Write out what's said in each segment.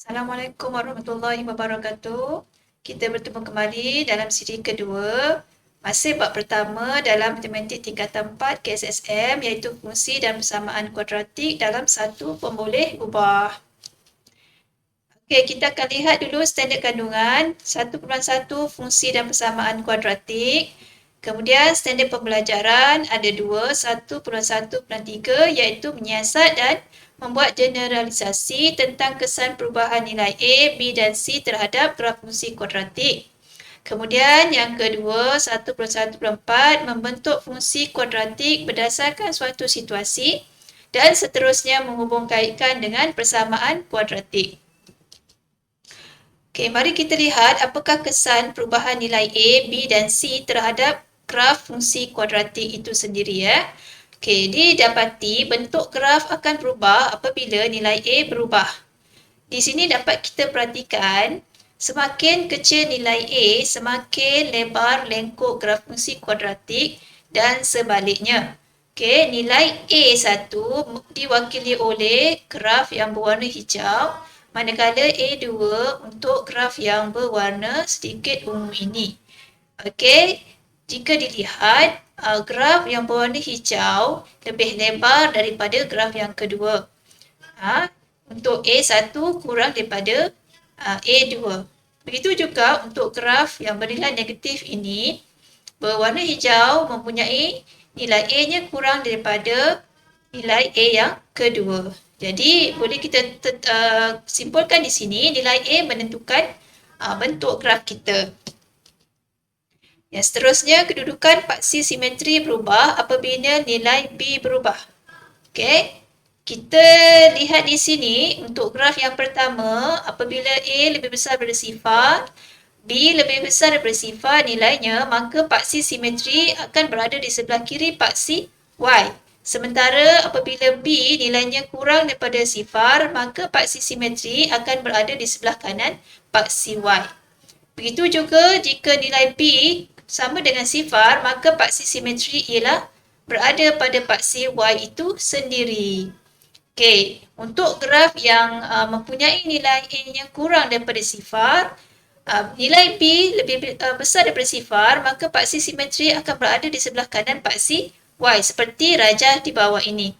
Assalamualaikum warahmatullahi wabarakatuh. Kita bertemu kembali dalam siri kedua, masih bab pertama dalam matematik tingkatan 4 KSSM iaitu fungsi dan persamaan kuadratik dalam satu pemboleh ubah. Okey, kita akan lihat dulu standard kandungan 1.1 fungsi dan persamaan kuadratik. Kemudian standard pembelajaran ada dua, 1.1.3 iaitu menyiasat dan membuat generalisasi tentang kesan perubahan nilai A, B dan C terhadap graf fungsi kuadratik. Kemudian yang kedua, 1.1.4 membentuk fungsi kuadratik berdasarkan suatu situasi dan seterusnya menghubungkaitkan dengan persamaan kuadratik. Okey, mari kita lihat apakah kesan perubahan nilai A, B dan C terhadap graf fungsi kuadratik itu sendiri ya. Okey, didapati bentuk graf akan berubah apabila nilai A berubah. Di sini dapat kita perhatikan semakin kecil nilai A, semakin lebar lengkuk graf fungsi kuadratik dan sebaliknya. Okey, nilai A1 diwakili oleh graf yang berwarna hijau, manakala A2 untuk graf yang berwarna sedikit ungu ini. Okey, jika dilihat graf yang berwarna hijau lebih lebar daripada graf yang kedua. Untuk A1 kurang daripada A2. Begitu juga untuk graf yang bernilai negatif ini, berwarna hijau mempunyai nilai A-nya kurang daripada nilai A yang kedua. Jadi, boleh kita simpulkan di sini, nilai A menentukan bentuk graf kita. Yang seterusnya, kedudukan paksi simetri berubah apabila nilai B berubah. Okey, kita lihat di sini untuk graf yang pertama, apabila A lebih besar daripada sifar, B lebih besar daripada sifar nilainya, maka paksi simetri akan berada di sebelah kiri paksi Y. Sementara apabila B nilainya kurang daripada sifar, maka paksi simetri akan berada di sebelah kanan paksi Y. Begitu juga jika nilai B sama dengan sifar, maka paksi simetri ialah berada pada paksi Y itu sendiri. Okey, untuk graf yang mempunyai nilai A yang kurang daripada sifar, nilai B lebih besar daripada sifar, maka paksi simetri akan berada di sebelah kanan paksi Y seperti rajah di bawah ini.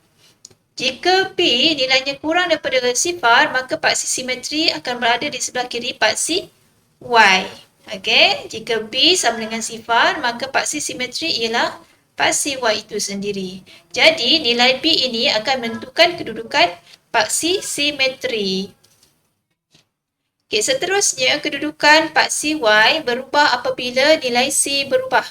Jika B nilainya kurang daripada sifar, maka paksi simetri akan berada di sebelah kiri paksi Y. Okey, jika B sama dengan sifar, maka paksi simetri ialah paksi Y itu sendiri. Jadi, nilai B ini akan menentukan kedudukan paksi simetri. Okey, seterusnya kedudukan paksi Y berubah apabila nilai C berubah.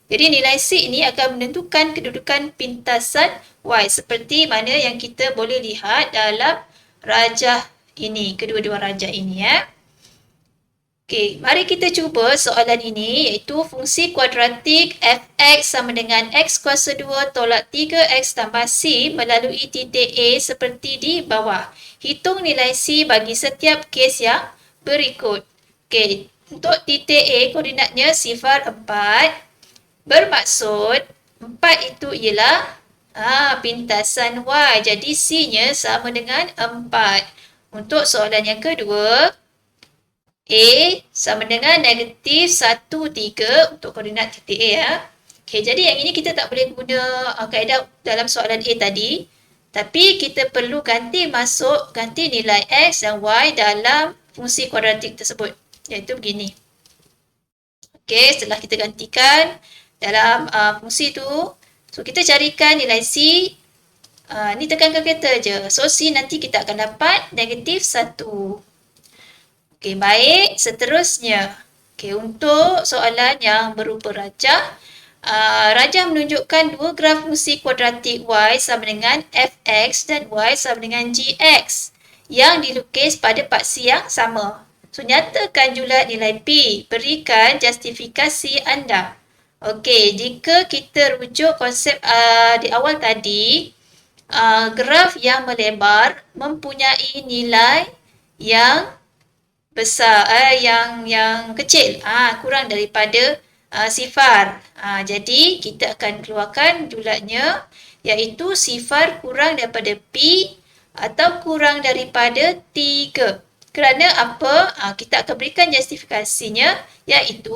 Jadi nilai C ini akan menentukan kedudukan pintasan Y seperti mana yang kita boleh lihat dalam rajah ini, kedua-dua rajah ini ya. Okey, mari kita cuba soalan ini iaitu fungsi kuadratik fx sama dengan x kuasa 2 tolak 3x tambah c melalui titik A seperti di bawah. Hitung nilai c bagi setiap kes yang berikut. Okey, untuk titik A koordinatnya sifar 4. Bermaksud 4 itu ialah pintasan Y. Jadi C-nya sama dengan 4. Untuk soalan yang kedua, A sama dengan negatif 1, 3 untuk koordinat titik A ya. Okay, jadi yang ini kita tak boleh guna kaedah dalam soalan A tadi. Tapi kita perlu ganti nilai X dan Y dalam fungsi kuadratik tersebut. Iaitu begini. Okay, setelah kita gantikan dalam fungsi tu, so kita carikan nilai C. Ni tekan kalkulator je. So C nanti kita akan dapat negatif 1. Okey, baik. Seterusnya. Okey, untuk soalan yang berupa rajah, rajah menunjukkan dua graf fungsi kuadratik Y sama dengan Fx dan Y sama dengan Gx yang dilukis pada paksi yang sama. So, nyatakan jumlah nilai P. Berikan justifikasi anda. Okey, jika kita rujuk konsep di awal tadi, graf yang melebar mempunyai nilai yang besar, yang kecil, kurang daripada sifar. Jadi, kita akan keluarkan jumlahnya iaitu sifar kurang daripada P atau kurang daripada 3. Kerana apa? Kita akan berikan justifikasinya, iaitu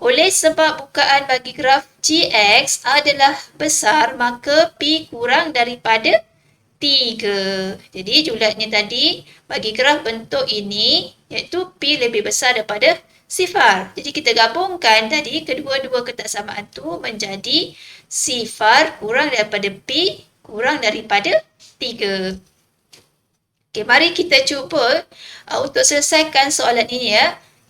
oleh sebab bukaan bagi graf GX adalah besar, maka P kurang daripada 3. Jadi julatnya tadi bagi graf bentuk ini, iaitu P lebih besar daripada sifar. Jadi kita gabungkan tadi kedua-dua ketaksamaan tu menjadi sifar kurang daripada P kurang daripada 3. Okey, mari kita cuba untuk selesaikan soalan ini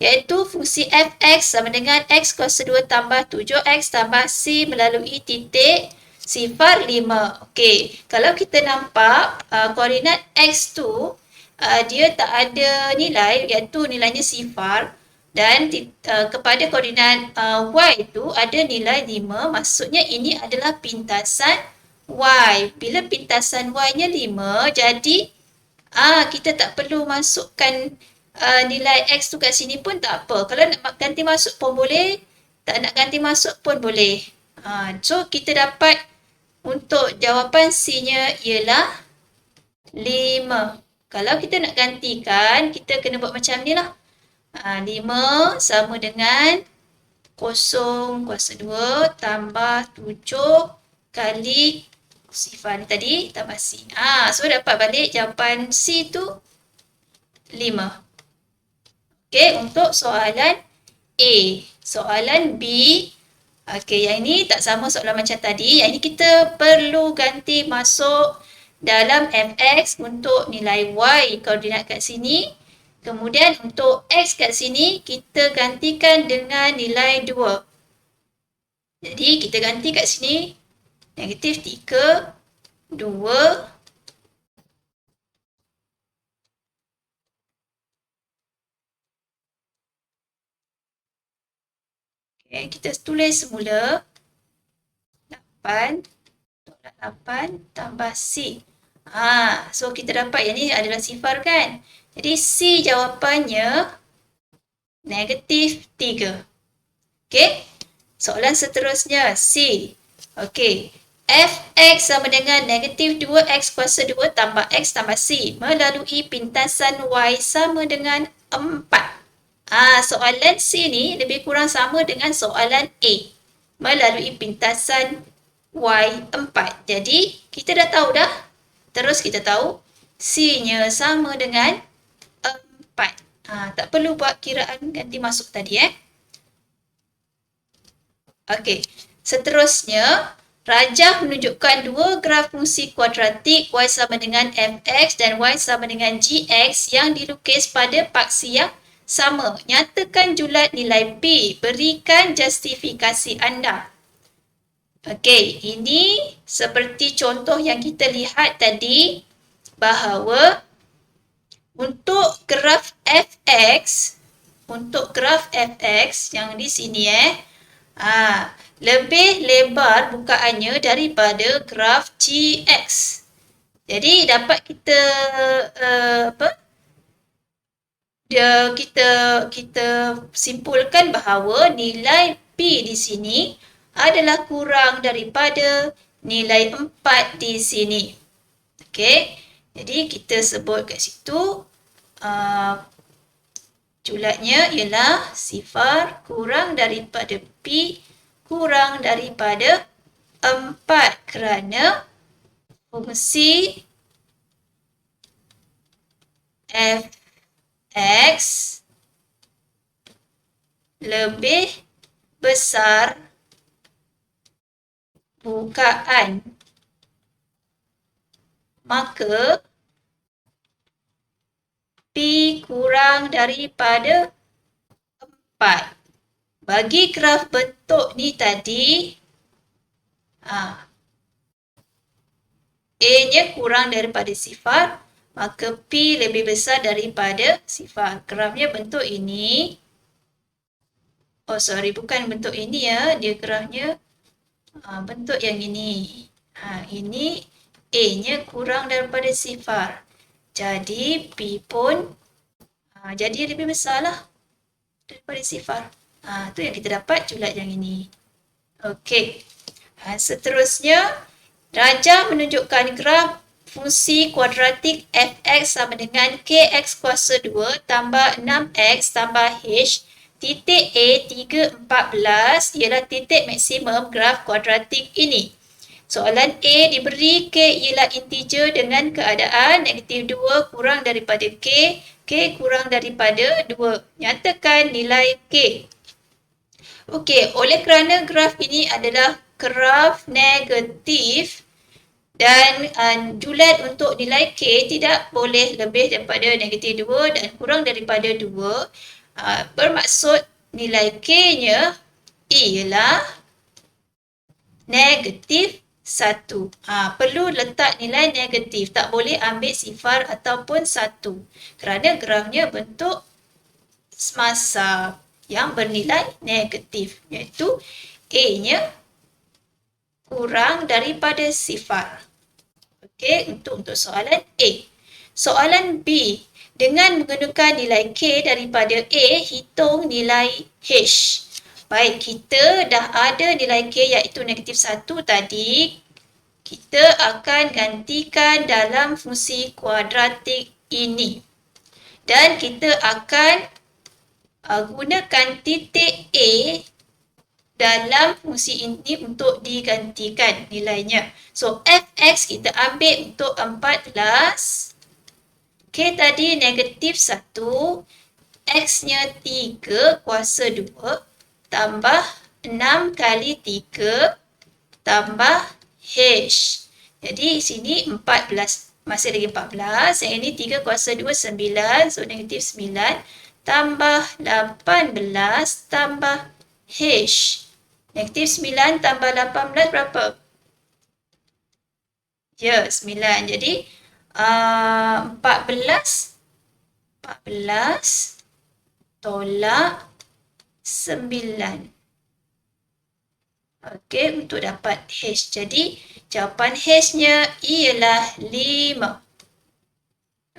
iaitu fungsi fx sama dengan x kuasa 2 tambah 7x tambah c melalui titik sifar 5. Okey, kalau kita nampak koordinat x tu dia tak ada nilai, iaitu nilainya sifar, dan kepada koordinat y tu ada nilai 5, maksudnya ini adalah pintasan y. Bila pintasan y-nya 5, jadi kita tak perlu masukkan nilai x tu kat sini pun tak apa. Kalau nak ganti masuk pun boleh, tak nak ganti masuk pun boleh. So, kita dapat untuk jawapan C-nya ialah 5. Kalau kita nak gantikan, kita kena buat macam ni lah. 5 sama dengan 0 kuasa 2 tambah 7 kali sifar ni tadi tambah C. So dapat balik jawapan C tu 5. Okey, untuk soalan A. Soalan B. Okey, yang ini tak sama soalan macam tadi. Yang ini kita perlu ganti masuk dalam fx untuk nilai y koordinat kat sini. Kemudian untuk x kat sini kita gantikan dengan nilai 2. Jadi kita ganti kat sini negatif 3, 2, okay, kita tulis semula 8 tambah C. So kita dapat yang ni adalah sifar kan? Jadi C jawapannya negatif 3. Okey. Soalan seterusnya C. Okey. Fx sama dengan negatif 2x kuasa 2 tambah x tambah c melalui pintasan y sama dengan 4. Soalan C ni lebih kurang sama dengan soalan A. Melalui pintasan y 4. Jadi, kita dah tahu dah. Terus kita tahu C-nya sama dengan 4. Tak perlu buat kiraan ganti masuk tadi Okey. Seterusnya, rajah menunjukkan dua graf fungsi kuadratik y sama dengan fx dan y sama dengan gx yang dilukis pada paksi yang sama. Nyatakan julat nilai P. Berikan justifikasi anda. Okey, ini seperti contoh yang kita lihat tadi bahawa untuk graf fx, yang di sini lebih lebar bukaannya daripada graf GX. Jadi dapat kita kita simpulkan bahawa nilai P di sini adalah kurang daripada nilai 4 di sini. Okey. Jadi kita sebut kat situ julatnya ialah sifar kurang daripada P kurang daripada 4 kerana fungsi fx lebih besar bukaan. Maka P kurang daripada 4. Bagi graf bentuk ni tadi, A-nya kurang daripada sifar, maka P lebih besar daripada sifar. Grafnya bentuk ini. Bukan bentuk ini dia grafnya bentuk yang ini. Ini A-nya kurang daripada sifar. Jadi P pun jadi lebih besar lah daripada sifar. Tu yang kita dapat julat yang ini. Okey. Seterusnya, rajah menunjukkan graf fungsi kuadratik fx sama dengan kx kuasa 2 tambah 6x tambah h, titik A 3, 14 ialah titik maksimum graf kuadratik ini. Soalan A diberi K ialah integer dengan keadaan negatif 2 kurang daripada K kurang daripada 2. Nyatakan nilai K. Okey, oleh kerana graf ini adalah graf negatif dan julat untuk nilai K tidak boleh lebih daripada negatif 2 dan kurang daripada 2, bermaksud nilai K-nya ialah negatif 1. Perlu letak nilai negatif, tak boleh ambil sifar ataupun 1 kerana grafnya bentuk semasa yang bernilai negatif, iaitu A-nya kurang daripada sifar. Okey, untuk soalan A. Soalan B. Dengan menggunakan nilai K daripada A, hitung nilai H. Baik, kita dah ada nilai K iaitu negatif 1 tadi. Kita akan gantikan dalam fungsi kuadratik ini. Dan kita akan gunakan titik A dalam fungsi ini untuk digantikan nilainya. So, fx kita ambil untuk 14. K tadi negatif 1. X-nya 3 kuasa 2 tambah 6 kali 3 tambah H. Jadi, sini 14. Masih lagi 14. Yang ini 3 kuasa 2, 9. So, negatif 9 tambah 18 tambah H. Negatif 9 tambah 18 berapa? Ya, 9. Jadi, 14 tolak 9. Okey, untuk dapat H. Jadi, jawapan H-nya ialah 5.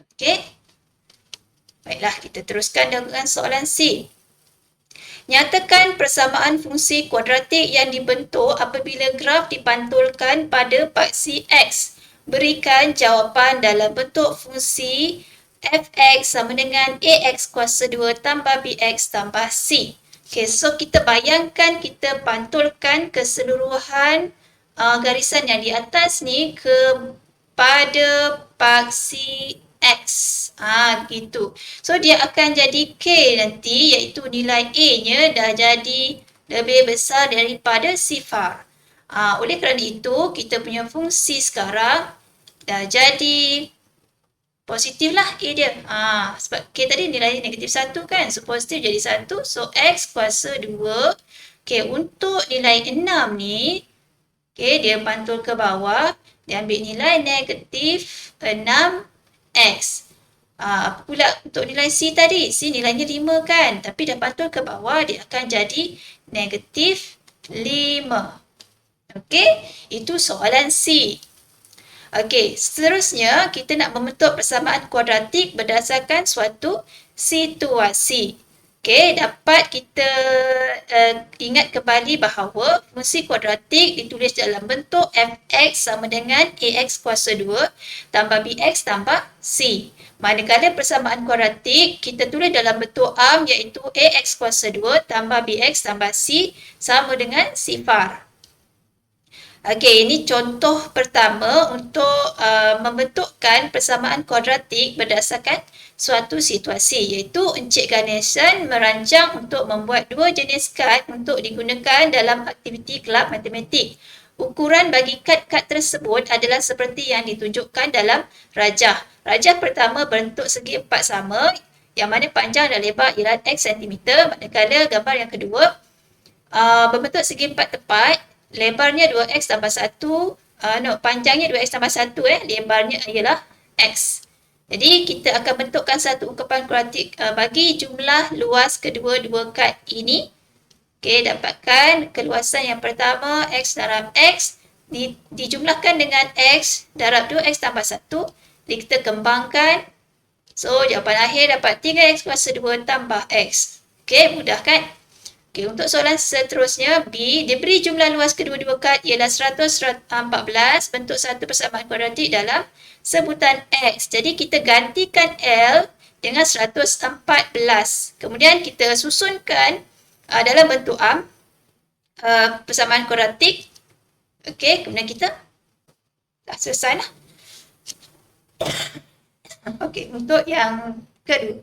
Okey. Baiklah, kita teruskan dengan soalan C. Nyatakan persamaan fungsi kuadratik yang dibentuk apabila graf dipantulkan pada paksi X. Berikan jawapan dalam bentuk fungsi fx sama dengan ax kuasa 2 tambah bx tambah c. Okay, so kita bayangkan kita pantulkan keseluruhan garisan yang di atas ni kepada paksi X. Gitu. So, dia akan jadi K nanti, iaitu nilai A-nya dah jadi lebih besar daripada sifar. Oleh kerana itu, kita punya fungsi sekarang dah jadi positif lah A dia. Sebab K tadi nilai negatif 1 kan. So, positif jadi 1. So, X kuasa 2. Okay, untuk nilai 6 ni, okay, dia pantul ke bawah. Dia ambil nilai negatif 6X. Apa pula untuk nilai C tadi? C nilainya 5 kan? Tapi dah pantul ke bawah, dia akan jadi negatif 5. Okey, itu soalan C. Okey, seterusnya kita nak membentuk persamaan kuadratik berdasarkan suatu situasi. Okey, dapat kita ingat kembali bahawa fungsi kuadratik ditulis dalam bentuk fx sama dengan ax kuasa 2 tambah bx tambah c. Manakala persamaan kuadratik kita tulis dalam bentuk am iaitu ax kuasa 2 tambah bx tambah c sama dengan sifar. Okey, ini contoh pertama untuk membentukkan persamaan kuadratik berdasarkan suatu situasi, iaitu Encik Ganesan merancang untuk membuat dua jenis kad untuk digunakan dalam aktiviti kelab matematik. Ukuran bagi kad-kad tersebut adalah seperti yang ditunjukkan dalam rajah. Rajah pertama bentuk segi empat sama, yang mana panjang dan lebar ialah x cm, manakala gambar yang kedua berbentuk segi empat tepat, lebarnya 2x tambah 1, panjangnya 2x tambah 1, lebarnya ialah x. Jadi, kita akan bentukkan satu ungkapan kuadratik bagi jumlah luas kedua-dua kad ini. Okey, dapatkan keluasan yang pertama, x darab x, dijumlahkan dengan x darab 2x tambah 1. Jadi, kita kembangkan. So, jawapan akhir dapat 3x kuasa 2 tambah x. Okey, mudah kan? Okey, untuk soalan seterusnya, B, diberi jumlah luas kedua-dua kad ialah 114, bentuk satu persamaan kuadratik dalam sebutan X. Jadi kita gantikan L dengan 114. Kemudian kita susunkan dalam bentuk persamaan kuadratik. Okey, kemudian kita dah selesai lah. Okey, untuk yang kedua.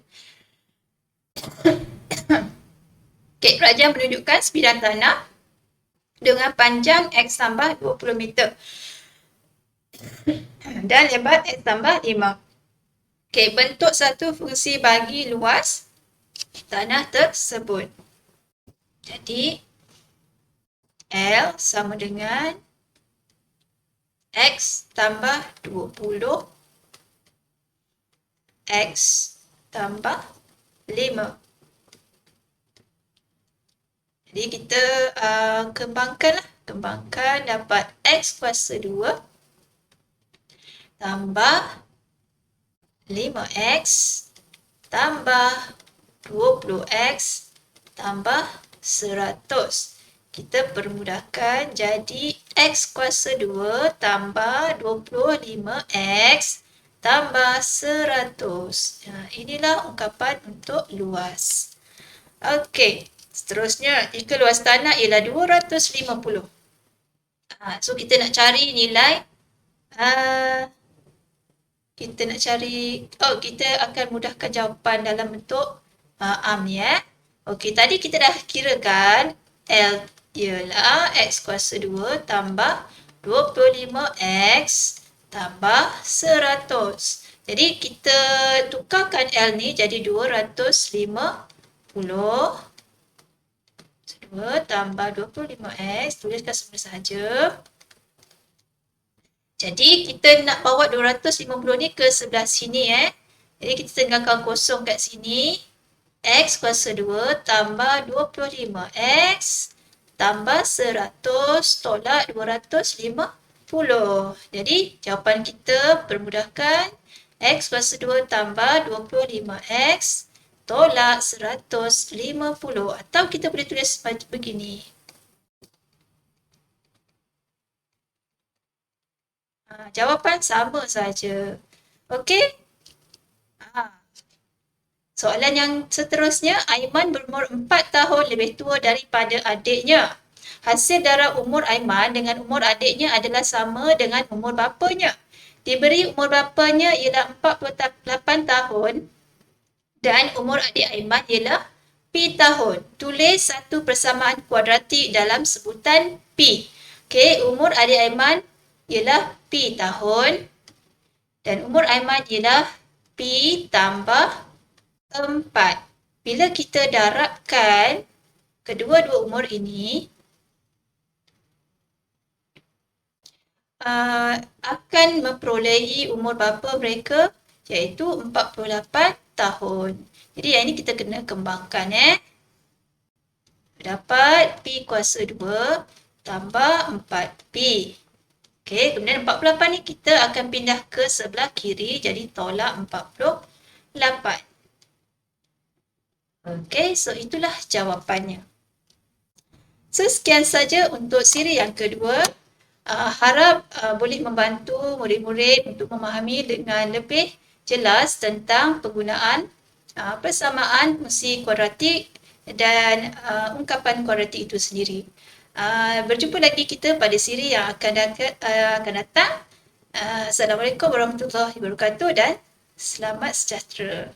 Okey, Raja menunjukkan sebidang tanah dengan panjang X tambah 20 meter dan lebar X tambah 5. Okey, bentuk satu fungsi bagi luas tanah tersebut. Jadi, L sama dengan X tambah 20 X tambah 5. Jadi kita kembangkan dapat X kuasa 2 tambah 5X tambah 20X tambah 100. Kita permudahkan jadi X kuasa 2 tambah 25X tambah 100. Inilah ungkapan untuk luas. Okey. Seterusnya, jika luas tanah ialah 250. So, kita nak cari nilai. Kita akan mudahkan jawapan dalam bentuk ni. Okey, tadi kita dah kirakan L ialah X kuasa 2 tambah 25X tambah 100. Jadi, kita tukarkan L ni jadi 250. 2 tambah 25X, tuliskan semula sahaja. Jadi, kita nak bawa 250 ni ke sebelah sini. Jadi, kita tinggalkan kosong kat sini. X kuasa 2 tambah 25X tambah 100 tolak 250. Jadi, jawapan kita permudahkan. X kuasa 2 tambah 25X tolak 150. Atau kita boleh tulis begini. Jawapan sama saja. Okey? Soalan yang seterusnya, Aiman berumur 4 tahun lebih tua daripada adiknya. Hasil darab umur Aiman dengan umur adiknya adalah sama dengan umur bapanya. Diberi umur bapanya ialah 48 tahun. Dan umur adik Aiman ialah P tahun. Tulis satu persamaan kuadratik dalam sebutan P. Okey, umur adik Aiman ialah P tahun. Dan umur Aiman ialah P tambah 4. Bila kita darabkan kedua-dua umur ini, akan memperolehi umur bapa mereka iaitu 48 tahun. Jadi yang ini kita kena kembangkan. Dapat P kuasa 2 tambah 4P. Okey, kemudian 48 ni kita akan pindah ke sebelah kiri jadi tolak 48. Okey, so itulah jawapannya. So sekian saja untuk siri yang kedua. Harap boleh membantu murid-murid untuk memahami dengan lebih jelas tentang penggunaan persamaan fungsi kuadratik dan ungkapan kuadratik itu sendiri. Berjumpa lagi kita pada siri yang akan datang. Assalamualaikum warahmatullahi wabarakatuh dan selamat sejahtera.